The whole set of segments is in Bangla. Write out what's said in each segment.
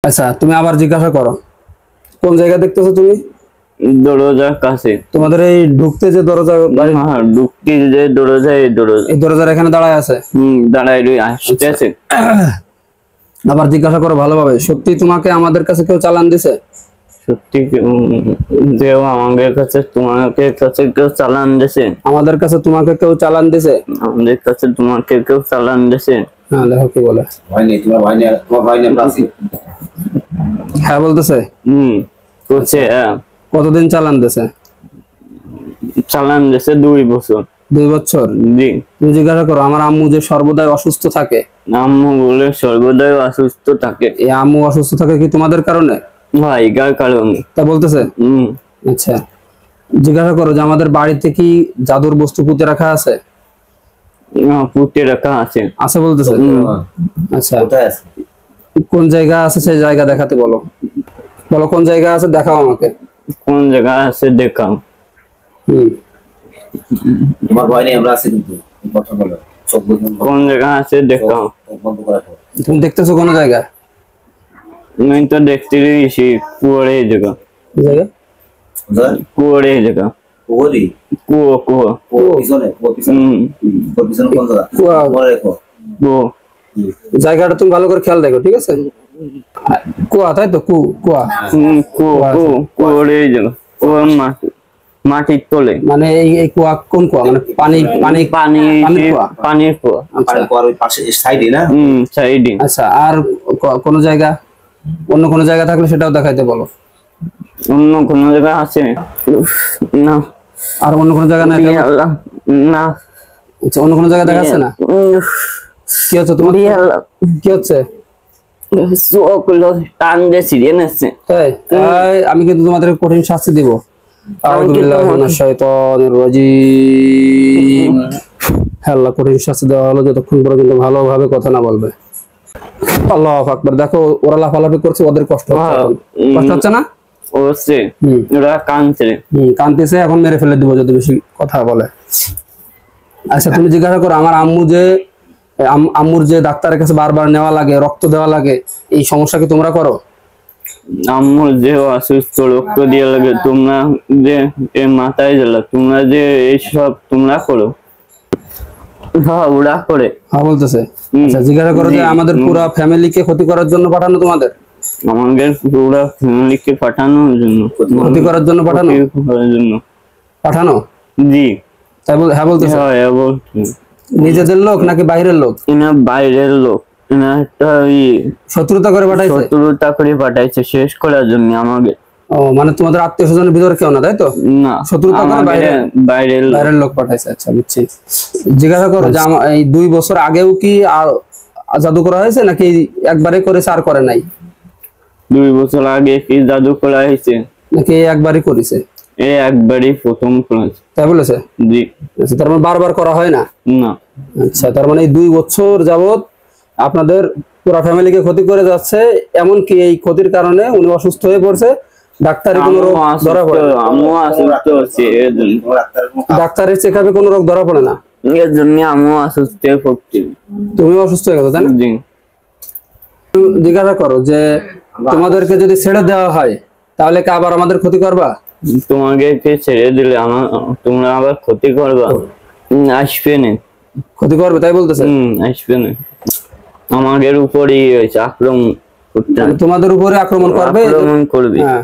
আচ্ছা, তুমি আবার জিজ্ঞাসা করো কোন জায়গা দেখতেছো তুমি? দরজার কাছে। তোমাদের এই ঢুকতে যে দরজা, হ্যাঁ, ঢুকতে যে দরজা, এই দরজার এখানে দাঁড়ায় আছে। দাঁড়ায় আসতেছে। আবার জিজ্ঞাসা করো ভালোভাবে, সত্যি তোমাকে আমাদের কাছে কেউ চালান দিছে? সত্যি যে আমাদের কাছে তোমাকে কাছে কেউ চালান দিছে? আমাদের কাছে তোমাকে কেউ চালান দিছে? আমাদের কাছে তোমাকে কেউ চালান দিছে? হ্যাঁ, দেখো কি বলে। ভয় নেই, তোমার ভয় নেই, তোমার ভয় নেই, আমরা আছি। হ্যাঁ বলতেছে। করছে। কতদিন চালান দিছে? চালান দিছে 2 বছর। 2 বছর? জি। তুমি জিজ্ঞাসা করো আমার আম্মু যে সর্বদাই অসুস্থ থাকে। আম্মু বলে সর্বদাই অসুস্থ থাকে। এই আম্মু অসুস্থ থাকে কি তোমাদের কারণে? ভাই গার কারণে। তা বলতেছে। আচ্ছা, জিজ্ঞাসা করো যে আমাদের বাড়িতে কি জাদুর বস্তু পুঁতে রাখা আছে? পুঁতে রাখা আছে। আছে বলতেছে। আচ্ছা, কোথায় আছে? কোন জায়গা আছে সেই জায়গা দেখাতে বলো। বলো কোন জায়গা আছে, দেখাও আমাকে। কোন জায়গা আছে দেখাও। তোমার ভয় নেই, আমরা আছি। কিন্তু কথা বলো, চোখ বন্ধ করো। কোন জায়গা আছে দেখাও। চোখ বন্ধ করে রাখো। তুমি দেখতেছো কোন জায়গা? আমি তো দেখতে দিয়েছি কুয়োরে জায়গা। কোন জায়গা? কুয়োরে জায়গা। ওরি কুয়ো কুয়ো কুয়ো পিছনে, কুয়ো পিছনে। কুয়ো পিছনে কোন জায়গা? কুয়া। মনে রেখো। কুয়ো। জায়গাটা তুমি ভালো করে খেয়াল দেখো, ঠিক আছে? কুয়া, তাই তো? কুয়া। কুয়োরে জায়গা। কুয়ো মাটির তলে। মানে এই কুয়া কোন কুয়া? মানে পানি পানি পানি পানির কুয়া। পানির কুয়া। পানি কুয়ার ওই পাশে সাইডে না? সাইডে। আচ্ছা, আর কোন জায়গা? অন্য কোন জায়গা থাকলে সেটাও দেখাইতে বলো। অন্য কোন জায়গা আছে? না। আর অন্য কোন জায়গা নাই? না। আচ্ছা, অন্য কোন জায়গা দেখাচ্ছে না? কি হচ্ছে তোমার? কি হচ্ছে? টান দিয়ে ছিড়িয়ে নিচ্ছে। তাই? আমি কিন্তু তোমাদের কঠিন শাস্তি দিব। আল্লাহ কঠিন শাস্তি দেওয়া হলো যতক্ষণ পর্যন্ত ভালোভাবে কথা না বলবে। আল্লাহু আকবার। দেখো ওরা লাফালাফি করছে, ওদের কষ্ট হচ্ছে না? ওরা কানতেছে, এখন মেরে ফেলে দিব যদি বেশি কথা বলে। আচ্ছা, তুমি জিজ্ঞাসা করো আমার আম্মুর যে ডাক্তারের কাছে বারবার নেওয়া লাগে, রক্ত দেওয়া লাগে, এই সমস্যা কি তোমরা করো? আম্মুর যে অসুস্থ, রক্ত দিয়ে লাগে, তোমরা যে মাথায় জ্বালা, তোমরা যে এইসব তোমরা করো? হ্যাঁ, ওরা করে। হ্যাঁ বলতেছে। আচ্ছা, জিজ্ঞাসা করো যে আমাদের পুরো ফ্যামিলিকে ক্ষতি করার জন্য পাঠানো তোমাদের? আমাদের পুরো ফ্যামিলিকে পাঠানোর জন্য। ক্ষতি করার জন্য পাঠানো? পাঠানো? জি। তাই বল। হ্যাঁ বলতেছে। হ্যাঁ, নিজেদের লোক নাকি বাইরের লোক? এনা বাইরের লোক। এনা একটা শত্রুতা করে পাঠাইছে? শত্রুতা করে পাঠাইছে শেষ করার জন্য আমাকে। ও, মানে তোমাদের আত্মীয় স্বজনের ভিতরে কেউ না, তাই তো? না, শত্রুতা করে বাইরের লোক পাঠাইছে। আচ্ছা, বুঝছি। জিজ্ঞাসা করো যে এই 2 বছর আগেও কি জাদু করা হয়েছে নাকি একবারে করেছে আর করে নাই? 2 বছর আগে কি জাদু করা হয়েছে নাকি একবারই করেছে? একবারই প্রথম করেছে। তাই বলেছে? জি। আচ্ছা, তার মানে বারবার করা হয় না? না। আচ্ছা, তার মানে এই 2 বছর যাবত আপনাদের পুরো ফ্যামিলিকে ক্ষতি করে যাচ্ছে, এমনকি এই ক্ষতির কারণে উনি অসুস্থ হয়ে পড়ছে, ডাক্তারের কোনো রোগ ধরা পড়ে না? ডাক্তারের চেকআপে কোনো রোগ ধরা পড়ে না? এর জন্য আমিও অসুস্থ হয়ে পড়ছি। তুমি অসুস্থ হয়ে গেছো, তাই না? জি। জিজ্ঞাসা করো যে তোমাদেরকে যদি ছেড়ে দেওয়া হয় তাহলে কি আবার আমাদের ক্ষতি করবা? তোমাকে ছেড়ে দিলে তোমরা আবার ক্ষতি করবা? আসবে না। ক্ষতি করবে, তাই বলতেছে? আসবে না, আমাদের উপরই আক্রমণ করতে, তোমাদের উপরে আক্রমণ করবে। হ্যাঁ,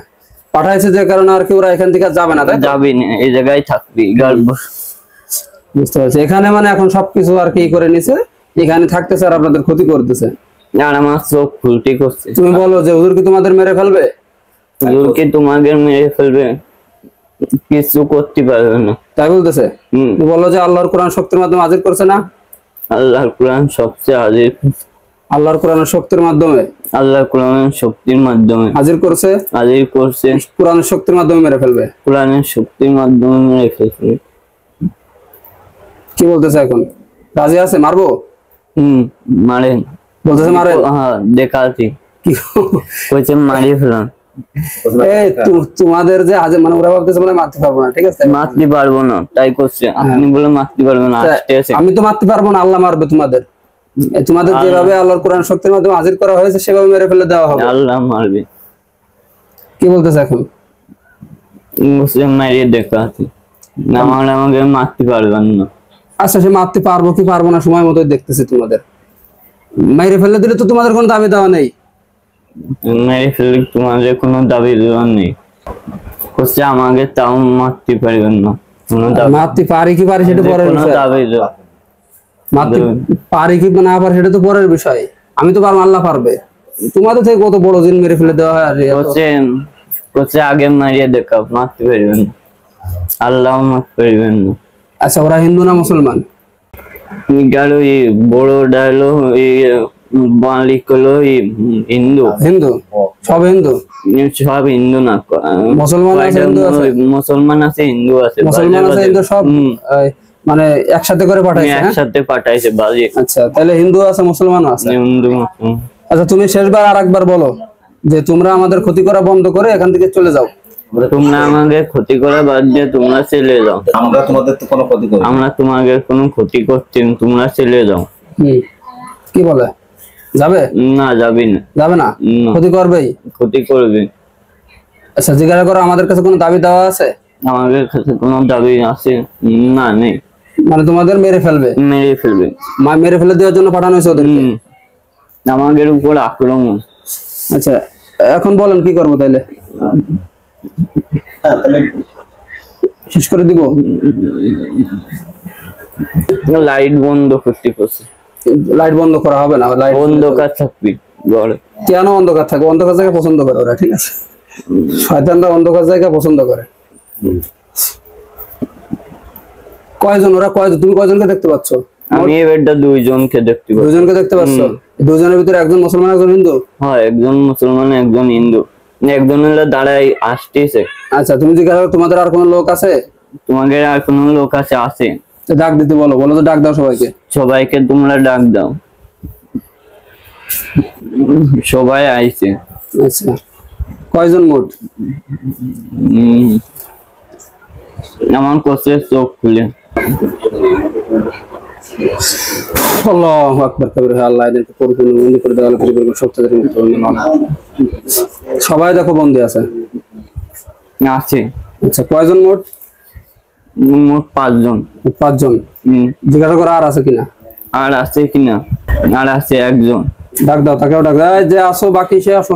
পাঠাইছে যে কারণে আর কি ওরা এখান থেকে যাবে না, তাই? যাবে না, এই জায়গায় থাকবি। বুঝতে পারছি। এখানে মানে এখন সবকিছু আর কি করে নিছে, এখানে থাকতেছে আর আপনাদের ক্ষতি করতেছে। আর আমার চোখ ফুলটি করছে। তুমি বলো যে হুজুর কি তোমাদের মেরে ফেলবে? হুজুর কি তোমাদের মেরে ফেলবে? কিছু করতে পারবে না, তাই বলতেছে। তুমি বলো যে আল্লাহর কোরআন শক্তির মাধ্যমে হাজির করছে না? আল্লাহর কোরআন সবচেয়ে হাজির। আল্লাহর কোরআনের শক্তির মাধ্যমে, আল্লাহর কোরআনের শক্তির মাধ্যমে হাজির করছে। কোরআনের শক্তির মাধ্যমে মেরে ফেলবে। কোরআনের শক্তির মাধ্যমে মেরে ফেলবে। কি বলতেছে এখন? রাজি আছে? মারবো? মারেন বলতেছে। মারেন? হ্যাঁ, দেখাচ্ছি। কি কইছে? মারিয়ে ফেলান। তোমাদের যে আজ মানে ওরা ভাবতেছে মানে মারতে পারবো না, ঠিক আছে? মারতে পারবো না তাই করছে। আপনি বলে মারতে পারবেন না? আমি তো মারতে পারবো না, আল্লাহ মারবে তোমাদের। তোমাদের যেভাবে আল্লাহর কোরআন শক্তির মাধ্যমে হাজির করা হয়েছে সেভাবে মেরে ফেলে দেওয়া হবে। আল্লাহ মারবে। কি বলতেছে এখন? মুসলিম মারিয়ে দেখা আছে, আমাকে মারতে পারবেন না। আচ্ছা, সে মারতে পারবো কি পারবো না সময় মতো দেখতেছি। তোমাদের মেরে ফেলে দিলে তো তোমাদের কোনো দাবি দেওয়া নেই। মেরে ফেলে তোমাদের কোনো দাবি দেওয়া নেই। হচ্ছে আমাকে তাও মারতে পারবেন না, কোনো দাবি মারতে পারি কি পারি সেটা পরের কোনো বিষয়। দাবি দেওয়া। মারতে পারি কি না পারি সেটা তো পরের বিষয়। আমি তো পারবো, আল্লাহ পারবে। তোমাদের থেকে কত বড় জিন মেরে ফেলে দেওয়া হয়। আর হচ্ছে আগে মারিয়ে দেখা, মারতে পারবেন না, আল্লাহ মারতে পারবেন না। আচ্ছা, ওরা হিন্দু না মুসলমান? গেল বড় ডালো বাঙালি হলো হিন্দু। হিন্দু? সব হিন্দু? সব হিন্দু না, মুসলমান আছে, হিন্দু আছে? মুসলমান আছে, হিন্দু আছে। মুসলমান আছে, হিন্দু সব মানে একসাথে করে পাঠাইছে? হ্যাঁ, একসাথে পাঠাইছে বাজে। আচ্ছা, তাহলে হিন্দু আছে, মুসলমানও আছে। হিন্দু মুসলমান। আচ্ছা, তুমি শেষবার আরেকবার বলো যে তোমরা আমাদের ক্ষতি করা বন্ধ করে এখান থেকে চলে যাও। তোমরা আমাকে ক্ষতি করা বাদ দিয়ে তোমরা চলে যাও। আমরা তোমাদের তো কোনো ক্ষতি করি না। আমরা তোমাদের কোনো ক্ষতি করছি না, তোমরা চলে যাও। কি বলে? যাবে না, যাবি না। যাবে না? না। ক্ষতি করবেই? ক্ষতি করবে। আচ্ছা, জিজ্ঞাসা করো আমাদের কাছে কোনো দাবি দেওয়া আছে? আমাদের কাছে কোনো দাবি আছে না? নেই। মানে তোমাদের মেরে ফেলবে? মেরে ফেলবে। মেরে ফেলে দেওয়ার জন্য পাঠানো হয়েছে ওদেরকে? আমাদের উপর আক্রমণ। আচ্ছা, এখন বলেন কি করবো তাইলে? শেষ করে দিব? লাইট বন্ধ করতে করছে। লাইট বন্ধ করা হবে না? লাইট অন্ধকার থাকবি ঘরে। কেন অন্ধকার থাকবে? অন্ধকার জায়গা পছন্দ করে ওরা, ঠিক আছে? শয়তানরা অন্ধকার জায়গা পছন্দ করে। কয়জন ওরা? কয়জন? তুমি কয়জনকে দেখতে পাচ্ছ? আমি এবারটা দুইজনকে দেখতে পাচ্ছি। দুজনকে দেখতে পাচ্ছ? দুজনের ভিতরে একজন মুসলমান, একজন হিন্দু? হ্যাঁ, একজন মুসলমান, একজন হিন্দু। একজন হলো দাঁড়াই আসতেছে। আচ্ছা, তুমি জিজ্ঞাসা করো তোমাদের আর কোনো লোক আছে? তোমাদের আর কোনো লোক আছে? তো ডাক দিতে বলো। বলো তো ডাক দাও সবাইকে। সবাইকে তোমরা ডাক দাও। সবাই আইছে। আচ্ছা, কয়জন মোট? আমার কোচের চোখ খুলে। আল্লাহু আকবার কবির। আল্লাহ এদেরকে পরিপূর্ণ বন্দী করে দেওয়া, পরিপূর্ণ সত্যদের মুক্ত করে দেওয়া। সবাই দেখো বন্দী আছে। আছে। আচ্ছা, কয়জন মোট? মোট 5 জন। 5 জন। জিজ্ঞাসা করো আর আছে কিনা? আর আছে কিনা? আর আছে একজন। ডাক দাও, তাকেও ডাক দাও। এই যে আসো, বাকি সে আসো।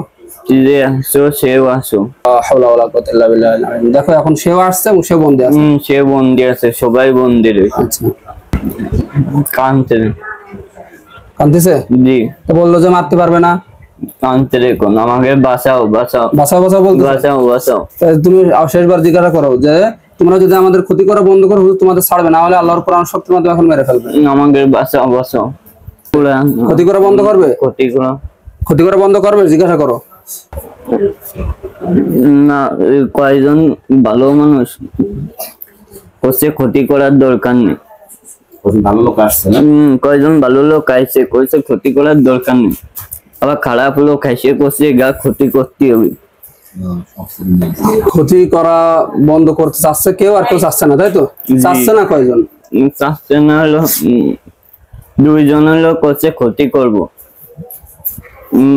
যে আসো সেও আসো। হাওলা ওয়ালা কুওয়াতা ইল্লা বিল্লাহিল আলিয়্যিল। দেখো এখন সেও আসছে এবং সেও বন্দী আছে। সে বন্দি আছে, সবাই বন্দি রয়েছে। আচ্ছা, কানতে। কাঁদতেছে? জি। তো বললো যে মারতে পারবে না। কানতে রেখো, আমাকে বাঁচাও বাঁচাও বাঁচাও বাঁচাও বলতে। বাঁচাও বাঁচাও। তুমি শেষবার জিজ্ঞাসা করো যে তোমরা যদি আমাদের ক্ষতি করা বন্ধ করো হুজুর তোমাদের ছাড়বে না, হলে আল্লাহর কোরআন শক্তির মাধ্যমে এখন মেরে ফেলবে। আমাকে বাঁচাও বাঁচাও। ক্ষতি করা বন্ধ করবে? ক্ষতি করা বন্ধ করবে? জিজ্ঞাসা করো। না, কয়জন ভালো মানুষ হচ্ছে, ক্ষতি করার দরকার নেই। ভালো লোক আসছে না? কয়জন ভালো লোক আইছে, কইছে ক্ষতি করার দরকার নেই। আবার খারাপ লোক আইসে কইছে গা ক্ষতি করতে হবে। ক্ষতি করা বন্ধ করতে চাচ্ছে কেউ, আর কেউ চাচ্ছে না, তাই তো? চাচ্ছে না কয়জন? চাচ্ছে না হলো 2 জন হলো কইছে ক্ষতি করব,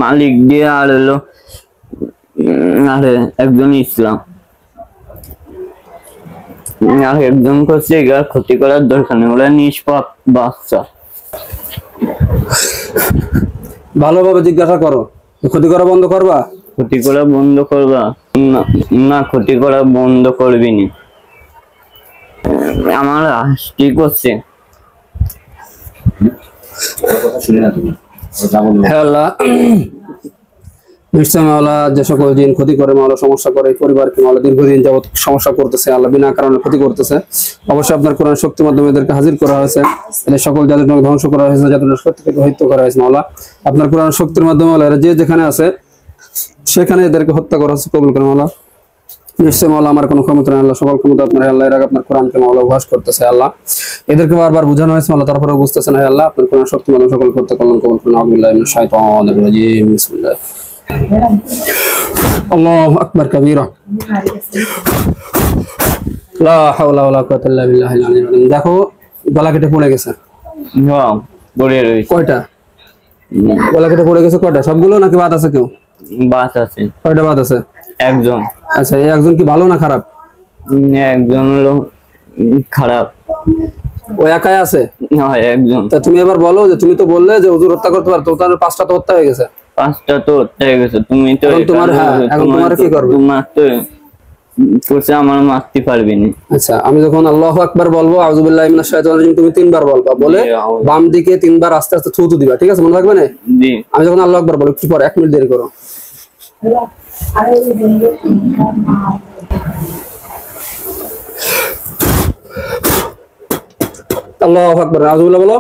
মালিক দিয়ে, আর হলো আরে একজন ইসলাম, আর একজন কইছে গা ক্ষতি করার দরকার নেই, ওরা নিষ্পাপ বাচ্চা। ভালোভাবে জিজ্ঞাসা করো, ক্ষতি করা বন্ধ করবা? ক্ষতি করা বন্ধ করবা? না, ক্ষতি করা বন্ধ করবি না। আমার কি করছে? শুনে না তুমি? হ্যাঁ আল্লাহ, নিশ্চয় মাওলা যে সকল দিন ক্ষতি করে, মাওলা সমস্যা করে, পরিবারকে মাওলা দীর্ঘদিন যাবত সমস্যা করতেছে, আল্লাহ বিনা কারণে ক্ষতি করতেছে। অবশ্যই আপনার কোরআন শক্তির মাধ্যমে এদেরকে হাজির করা হয়েছে, এদের সকল যাদের ধ্বংস করা হয়েছে, যাদের সত্য থেকে হত্যা করা হয়েছে মাওলা, আপনার কোরআন শক্তির মাধ্যমে মাওলা এরা যে যেখানে আছে সেখানে এদেরকে হত্যা করা হচ্ছে, কবুল করে মাওলা। নিশ্চয় মাওলা আমার কোনো ক্ষমতা নেই আল্লাহ, সকল ক্ষমতা আপনার আল্লাহ। এর আগে আপনার কোরআনকে মাওলা উপহাস করতেছে আল্লাহ, এদেরকে বারবার বোঝানো হয়েছে মাওলা, তারপরেও বুঝতেছে না আল্লাহ। আপনার কোরআন শক্তি মাধ্যমে সকল করতে কল্যাণ কবুল করুন। আউযুবিল্লাহি মিনাশ শাইতানির রাজিম। বিসমিল্লাহ। আল্লাহু আকবার কাবীরা। লা হাওলা ওয়ালা কুওয়াতা ইল্লা বিল্লাহিল আলিয়্যিল আযীম। দেখো গলা কেটে পড়ে গেছে। পড়ে রয়েছে। কয়টা? গলা কেটে পড়ে গেছে কয়টা? সবগুলো নাকি বাদ আছে কেউ? বাস আছে কয়টা বাদ আছে? একজন। আচ্ছা, এই একজন কি ভালো না খারাপ? একজন হলো খারাপ। ও একাই আছে? হয় একজন। তা তুমি এবার বলো যে তুমি তো বললে যে হুজুর হত্যা করতে পারতো, তাহলে 5টা তো হত্যা হয়ে গেছে। 5টা তো হয়ে গেছে, তুমি তো এখন তোমার, হ্যাঁ, এখন তোমার কি করবে? তোমার তো করছে, আমার মারতে পারবি না। আচ্ছা, আমি যখন আল্লাহু আকবার বলবো, আউযুবিল্লাহি মিনাশ শাইতানির রাজিম, তুমি 3বার বলবা, বলে বাম দিকে 3বার আস্তে আস্তে থুতু দিবা, ঠিক আছে? মনে রাখবে না? জি আমি যখন আল্লাহু আকবার বলবো একটু পর 1 মিনিট দেরি করো। আল্লাহু আকবার, আউযুবিল্লাহ বলো।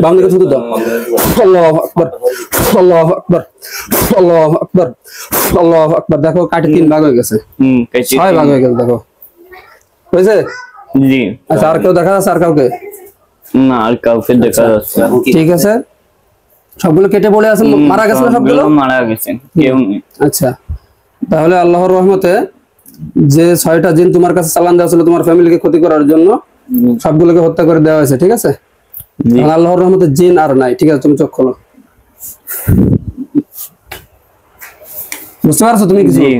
বাম দিকে থুতু দাও। আল্লাহু আকবার, আল্লাহু আকবার, আল্লাহু আকবার, আল্লাহু আকবার। দেখো কাটে 3 ভাগ হয়ে গেছে, 6 ভাগ হয়ে গেছে, দেখো হয়েছে? জি। আচ্ছা, আর কেউ দেখা যাচ্ছে? আর কাউকে? না, আর কাউকে দেখা যাচ্ছে না। ঠিক আছে, সবগুলো কেটে পড়ে আছে, মারা গেছে না সবগুলো? মারা গেছে, কেউ নেই। আচ্ছা, তাহলে আল্লাহর রহমতে যে 6টা জিন তোমার কাছে চালান দেওয়া ছিল তোমার ফ্যামিলিকে ক্ষতি করার জন্য, সবগুলোকে হত্যা করে দেওয়া হয়েছে, ঠিক আছে? জি। এখন আল্লাহর রহমতে জিন আর নাই, ঠিক আছে? তুমি চোখ খোলো। বুঝতে পারছো তুমি কিছু? জি।